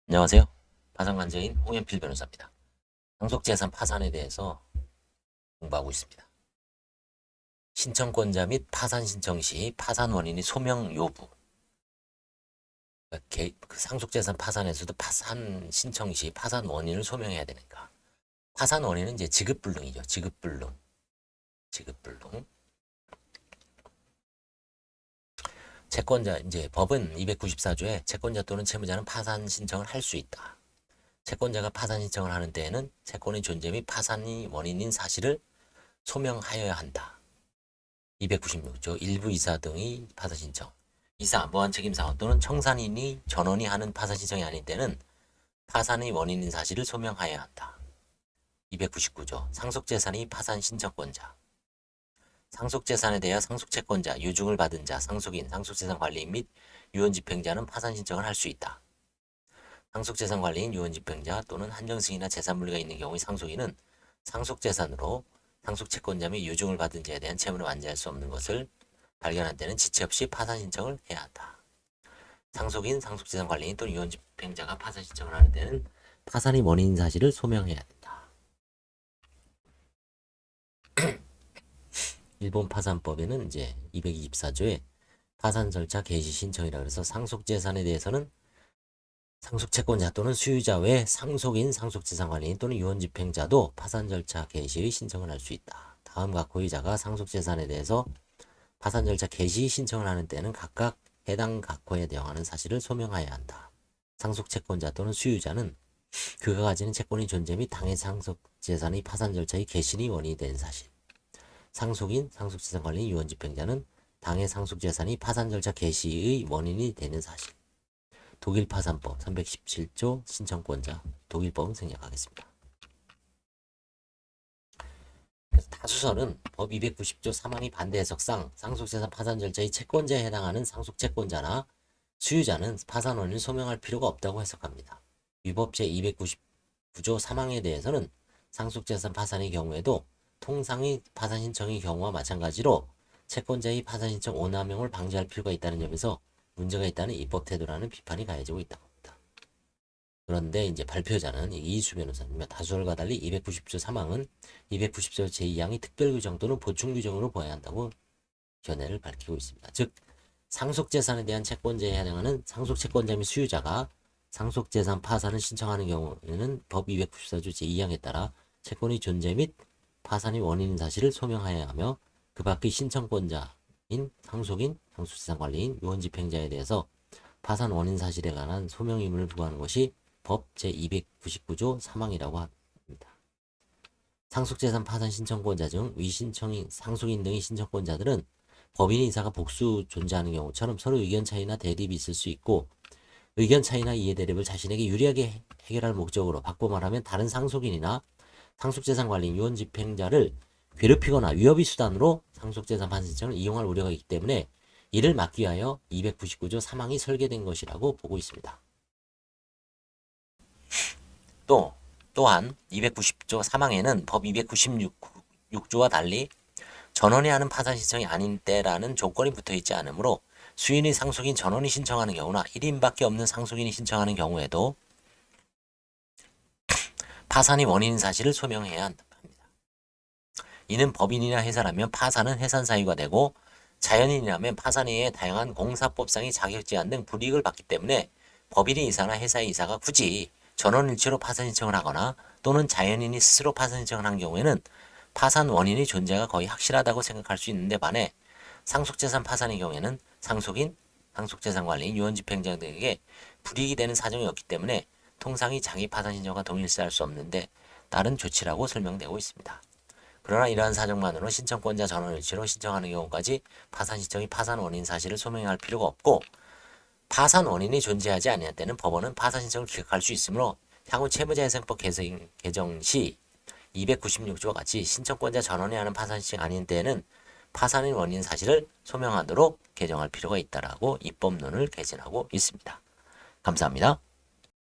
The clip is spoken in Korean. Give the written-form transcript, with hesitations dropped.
안녕하세요. 파산관제인 홍현필 변호사입니다. 상속재산 파산에 대해서 공부하고 있습니다. 신청권자 및 파산 신청 시 파산 원인이 소명 여부. 그 상속재산 파산에서도 파산 신청 시 파산 원인을 소명해야 되니까. 파산 원인은 이제 지급불능이죠. 지급불능. 채권자, 이제 법은 294조에 채권자 또는 채무자는 파산 신청을 할 수 있다. 채권자가 파산 신청을 하는 때에는 채권의 존재 및 파산이 원인인 사실을 소명하여야 한다. 296조 일부 이사 등의 파산 신청. 이사, 무한 책임사원 또는 청산인이 전원이 하는 파산 신청이 아닌 때는 파산의 원인인 사실을 소명하여야 한다. 299조 상속재산의 파산 신청권자. 상속재산에 대하여 상속채권자, 유증을 받은 자, 상속인, 상속재산 관리인 및 유언집행자는 파산 신청을 할 수 있다. 상속재산 관리인, 유언집행자 또는 한정승이나 재산분리가 있는 경우의 상속인은 상속재산으로 상속채권자 및 유증을 받은 자에 대한 채무를 완제할 수 없는 것을 발견한 때는 지체 없이 파산 신청을 해야 한다. 상속인, 상속재산 관리인 또는 유언집행자가 파산 신청을 하는 때는 파산의 원인인 사실을 소명해야 된다. 일본 파산법에는 이제 224조에 파산 절차 개시 신청이라 그래서 상속재산에 대해서는 상속채권자 또는 수유자 외 상속인, 상속재산 관리인 또는 유언집행자도 파산 절차 개시의 신청을 할 수 있다. 다음 각 고의자가 상속재산에 대해서 파산 절차 개시 신청을 하는 때는 각각 해당 각호에 해당하는 사실을 소명하여야 한다. 상속채권자 또는 수유자는 그가 가지는 채권의 존재 및 당해 상속재산의 파산 절차의 개시의 원인이 된 사실. 상속인, 상속재산 관리인, 유언집행자는 당해 상속재산이 파산 절차 개시의 원인이 되는 사실. 독일 파산법 317조 신청권자 독일법은 생략하겠습니다. 그래서 다수설은 법 290조 3항의 반대 해석상 상속재산 파산 절차의 채권자에 해당하는 상속채권자나 수유자는 파산 원인을 소명할 필요가 없다고 해석합니다. 위법 제299조 3항에 대해서는 상속재산 파산의 경우에도 통상의 파산 신청의 경우와 마찬가지로 채권자의 파산 신청 오남용을 방지할 필요가 있다는 점에서 문제가 있다는 입법 태도라는 비판이 가해지고 있다고 합니다. 그런데 이제 발표자는 이수 변호사님 다수설과 달리 290조 3항은 290조 제2항의 특별규정 또는 보충규정으로 보아야 한다고 견해를 밝히고 있습니다. 즉 상속재산에 대한 채권자에 해당하는 상속채권자 및 수유자가 상속재산 파산을 신청하는 경우에는 법 294조 제2항에 따라 채권의 존재 및 파산의 원인인 사실을 소명하여야 하며 그 밖의 신청권자인 상속인, 상속재산관리인, 유언집행자에 대해서 파산 원인 사실에 관한 소명 의무를 부과하는 것이 법 제299조 3항이라고 합니다. 상속재산 파산 신청권자 중 위신청인, 상속인 등의 신청권자들은 법인의 이사가 복수 존재하는 경우처럼 서로 의견 차이나 대립이 있을 수 있고 의견 차이나 이해 대립을 자신에게 유리하게 해결할 목적으로 바꿔 말하면 다른 상속인이나 상속재산관리인, 유언집행자를 괴롭히거나 위협의 수단으로 상속재산 파산 신청을 이용할 우려가 있기 때문에 이를 막기 위하여 299조 3항이 설계된 것이라고 보고 있습니다. 또한 290조 3항에는 법 296조와 달리 전원이 하는 파산 신청이 아닌 때라는 조건이 붙어있지 않으므로 수인의 상속인 전원이 신청하는 경우나 1인밖에 없는 상속인이 신청하는 경우에도 파산이 원인인 사실을 소명해야 합니다. 이는 법인이나 회사라면 파산은 해산 사유가 되고 자연인이라면 파산에 의해 다양한 공사법상의 자격제한 등 불이익을 받기 때문에 법인의 이사나 회사의 이사가 굳이 전원일치로 파산 신청을 하거나 또는 자연인이 스스로 파산 신청을 한 경우에는 파산 원인의 존재가 거의 확실하다고 생각할 수 있는데 반해 상속재산 파산의 경우에는 상속인, 상속재산관리인, 유언집행자 등에게 불이익이 되는 사정이 없기 때문에 통상이 자기 파산 신청과 동일시할 수 없는데 다른 조치라고 설명되고 있습니다. 그러나 이러한 사정만으로 신청권자 전원일치로 신청하는 경우까지 파산 신청이 파산 원인 사실을 소명할 필요가 없고 파산 원인이 존재하지 아니할 때는 법원은 파산 신청을 기각할 수 있으므로 향후 채무자회생법 개정 시 296조와 같이 신청권자 전원이 하는 파산 신청이 아닌 때에는 파산의 원인 사실을 소명하도록 개정할 필요가 있다라고 입법론을 개진하고 있습니다. 감사합니다.